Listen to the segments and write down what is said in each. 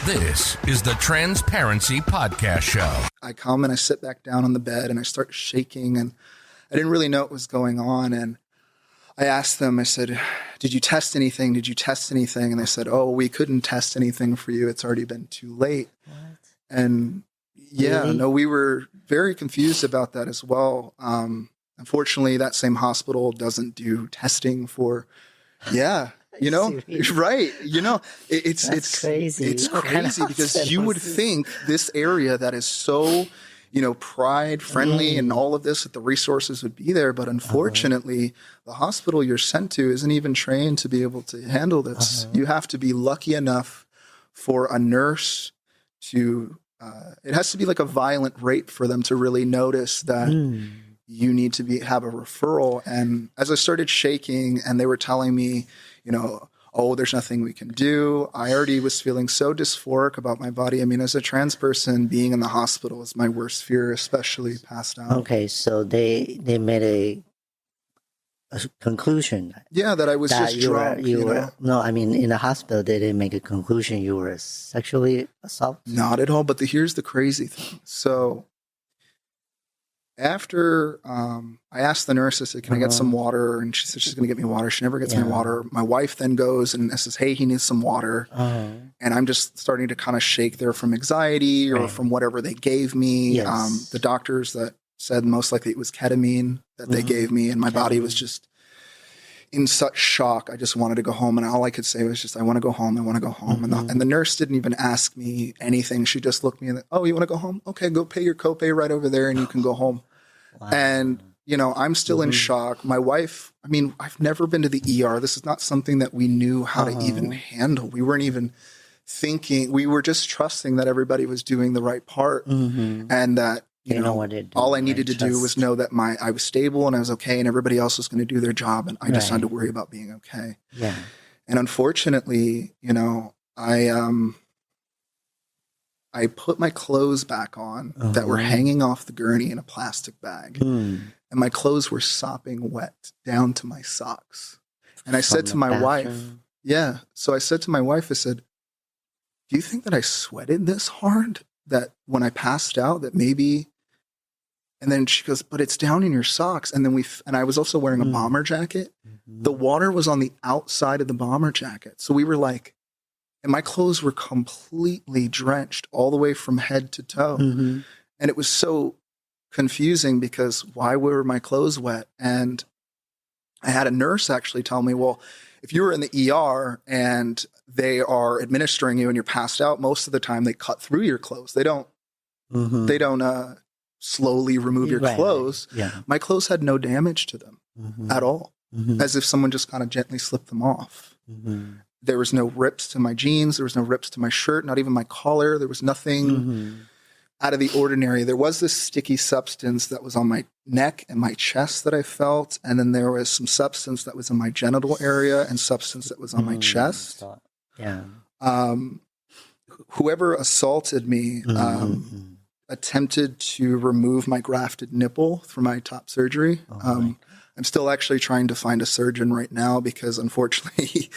This is the Transparency Podcast Show. I come and I sit back down on the bed and I start shaking, and I didn't really know what was going on. And I asked them, I said, did you test anything? Did you test anything? And they said, oh, we couldn't test anything for you. It's already been too late. What? And yeah, Really? no, we were very confused about that as well. Unfortunately, that same hospital doesn't do testing for, Serious? right. It's crazy. It's What kind of crazy because hospital you would is this? think this area that is so, pride friendly and all of this, that the resources would be there. But unfortunately, the hospital you're sent to isn't even trained to be able to handle this. You have to be lucky enough for a nurse to, it has to be like a violent rape for them to really notice that you need to have a referral. And as I started shaking and they were telling me, oh, there's nothing we can do, I already was feeling so dysphoric about my body. I mean, as a trans person, being in the hospital is my worst fear, especially passed out. Okay, so they made a conclusion Yeah, that I was that just drunk. No, I mean, in the hospital, they didn't make a conclusion you were sexually assaulted. Not at all. But here's the crazy thing. So after I asked the nurse, I said, can I get some water? And she said she's going to get me water. She never gets me water. My wife then goes and says, hey, he needs some water. And I'm just starting to kind of shake there from anxiety or from whatever they gave me. Yes. The doctors that said most likely it was ketamine that they gave me. And my body was just in such shock. I just wanted to go home. And all I could say was just, I want to go home. I want to go home. And the nurse didn't even ask me anything. She just looked at me and, oh, you want to go home? Okay, go pay your copay right over there and you can go home. Wow. And, I'm still in shock. My wife, I mean, I've never been to the ER. This is not something that we knew how to even handle. We weren't even thinking. We were just trusting that everybody was doing the right part. And that, what they're doing, all I needed to do Trust. was know that I was stable and I was okay and everybody else was going to do their job. And I just had to worry about being okay. Yeah. And unfortunately, I put my clothes back on that were hanging off the gurney in a plastic bag. And my clothes were sopping wet down to my socks. And I said to my wife, so I said to my wife, I said, do you think that I sweated this hard? That when I passed out, that maybe, and then she goes, but it's down in your socks. And then and I was also wearing a bomber jacket. The water was on the outside of the bomber jacket. So we were like, and my clothes were completely drenched all the way from head to toe. And it was so confusing because why were my clothes wet? And I had a nurse actually tell me, well, if you were in the ER and they are administering you and you're passed out, most of the time they cut through your clothes. They don't slowly remove your clothes. Yeah. My clothes had no damage to them at all, as if someone just kind of gently slipped them off. There was no rips to my jeans. There was no rips to my shirt, not even my collar. There was nothing out of the ordinary. There was this sticky substance that was on my neck and my chest that I felt. And then there was some substance that was in my genital area and substance that was on my chest. Yeah. Whoever assaulted me attempted to remove my grafted nipple through my top surgery. I'm still actually trying to find a surgeon right now because unfortunately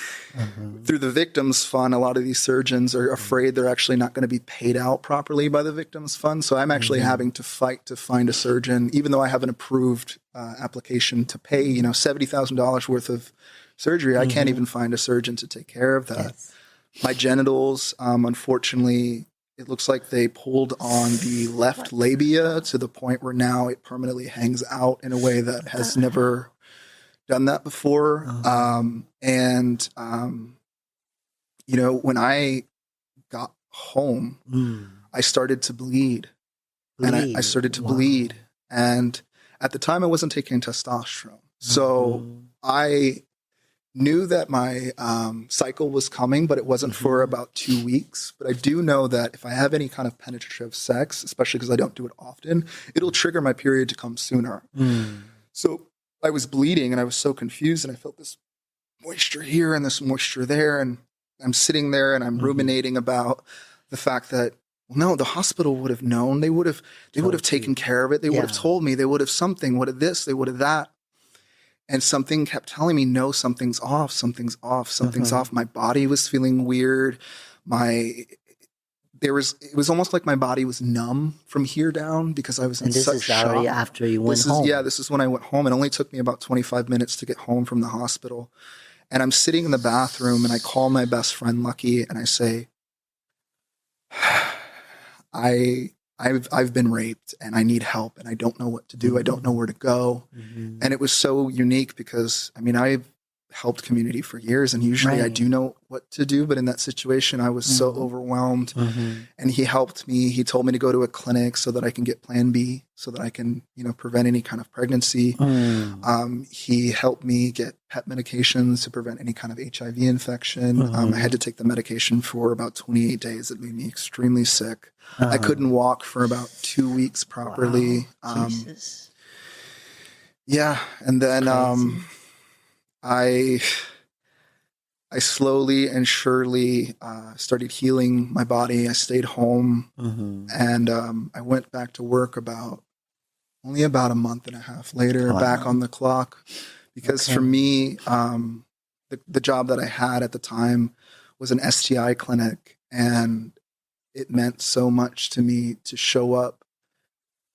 through the victims fund, a lot of these surgeons are afraid they're actually not going to be paid out properly by the victims fund. So I'm actually having to fight to find a surgeon, even though I have an approved application to pay, $70,000 worth of surgery. I can't even find a surgeon to take care of that. Yes. My genitals, unfortunately, it looks like they pulled on the left labia to the point where now it permanently hangs out in a way that has never done that before. When I got home, I started to bleed. And I started to bleed. And at the time, I wasn't taking testosterone. So I knew that my cycle was coming, but it wasn't for about 2 weeks. But I do know that if I have any kind of penetrative sex, especially because I don't do it often, it'll trigger my period to come sooner. So I was bleeding and I was so confused and I felt this moisture here and this moisture there. And I'm sitting there and I'm ruminating about the fact that, well, no, the hospital would have known. They would have taken care of it. They would have told me. They would have something. Would have this. They would have that. And something kept telling me, no, something's off, something's off, something's off. My body was feeling weird. it was almost like my body was numb from here down because I was in such shock. And this is already after you went home. This is when I went home. It only took me about 25 minutes to get home from the hospital. And I'm sitting in the bathroom and I call my best friend Lucky and I say, I've been raped and I need help and I don't know what to do. I don't know where to go. Mm-hmm. And it was so unique because, I mean, I've helped community for years and usually I do know what to do. But in that situation, I was so overwhelmed and he helped me. He told me to go to a clinic so that I can get Plan B so that I can, prevent any kind of pregnancy. He helped me get PEP medications to prevent any kind of HIV infection. I had to take the medication for about 28 days. It made me extremely sick. I couldn't walk for about 2 weeks properly. Wow. Jesus. Yeah. And then, I slowly and surely started healing my body. I stayed home and I went back to work only about a month and a half later, back on the clock. Because for me, the job that I had at the time was an STI clinic, and it meant so much to me to show up,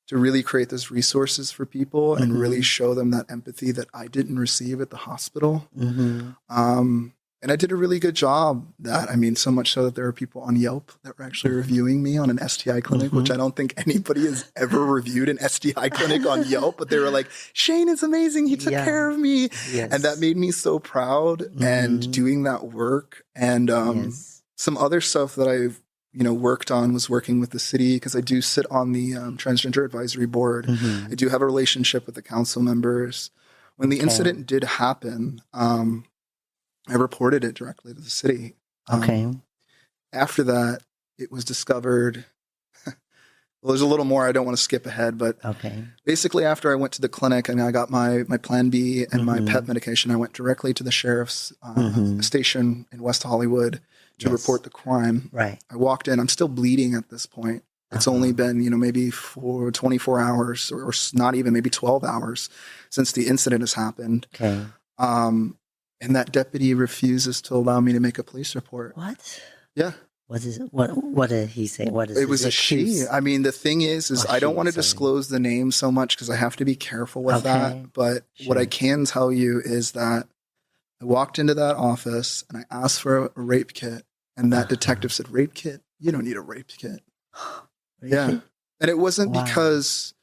to really create those resources for people and really show them that empathy that I didn't receive at the hospital. And I did a really good job so much so that there are people on Yelp that were actually reviewing me on an STI clinic, which I don't think anybody has ever reviewed an STI clinic on Yelp, but they were like, Shane is amazing. He took care of me. Yes. And that made me so proud and doing that work. And some other stuff that I've worked on was working with the city because I do sit on the transgender advisory board. I do have a relationship with the council members. When the incident did happen, I reported it directly to the city. After that, it was discovered. Well, there's a little more. I don't want to skip ahead, but basically after I went to the clinic and I got my Plan B and my PEP medication, I went directly to the sheriff's station in West Hollywood to report the crime. Right. I walked in. I'm still bleeding at this point. It's only been, maybe 24 hours or not even, maybe 12 hours since the incident has happened. And that deputy refuses to allow me to make a police report. What? Yeah. What is it? What did he say? What is it? Was a she. I mean, the thing is I don't want to disclose the name so much because I have to be careful with that. But what I can tell you is that I walked into that office and I asked for a rape kit. And that detective said, rape kit? You don't need a rape kit. Really? Yeah. And it wasn't because,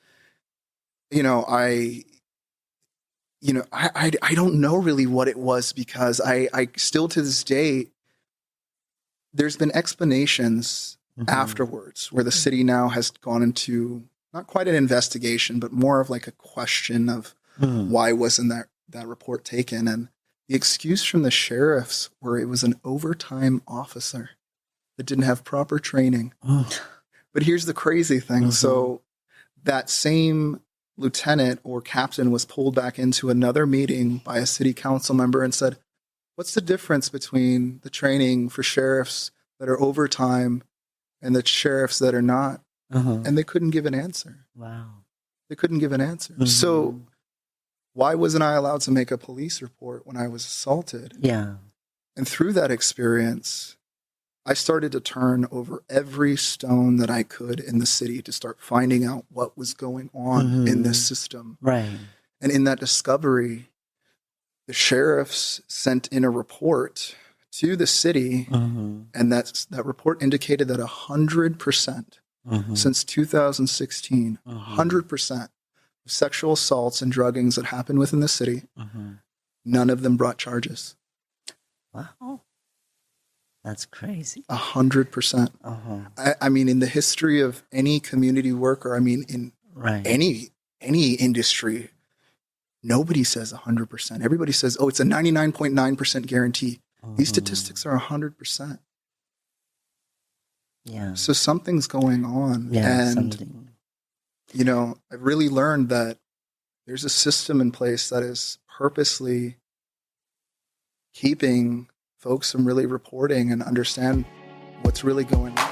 I don't know really what it was because I still to this day, there's been explanations afterwards where the city now has gone into not quite an investigation, but more of like a question of why wasn't that report taken? And the excuse from the sheriffs were it was an overtime officer that didn't have proper training. But here's the crazy thing. So that same lieutenant or captain was pulled back into another meeting by a city council member and said, what's the difference between the training for sheriffs that are overtime and the sheriffs that are not? And they couldn't give an answer. Wow. They couldn't give an answer. So why wasn't I allowed to make a police report when I was assaulted? Yeah. And through that experience, I started to turn over every stone that I could in the city to start finding out what was going on in this system. Right. And in that discovery, the sheriffs sent in a report to the city, and that report indicated that 100% since 2016, 100% of sexual assaults and druggings that happened within the city, none of them brought charges. Wow. That's crazy. 100%. I mean, in the history of any community worker, I mean, in any industry, nobody says 100%. Everybody says, oh, it's a 99.9% guarantee. These statistics are 100%. Yeah. So something's going on. Yeah, and, I've really learned that there's a system in place that is purposely keeping folks from really reporting and understand what's really going on.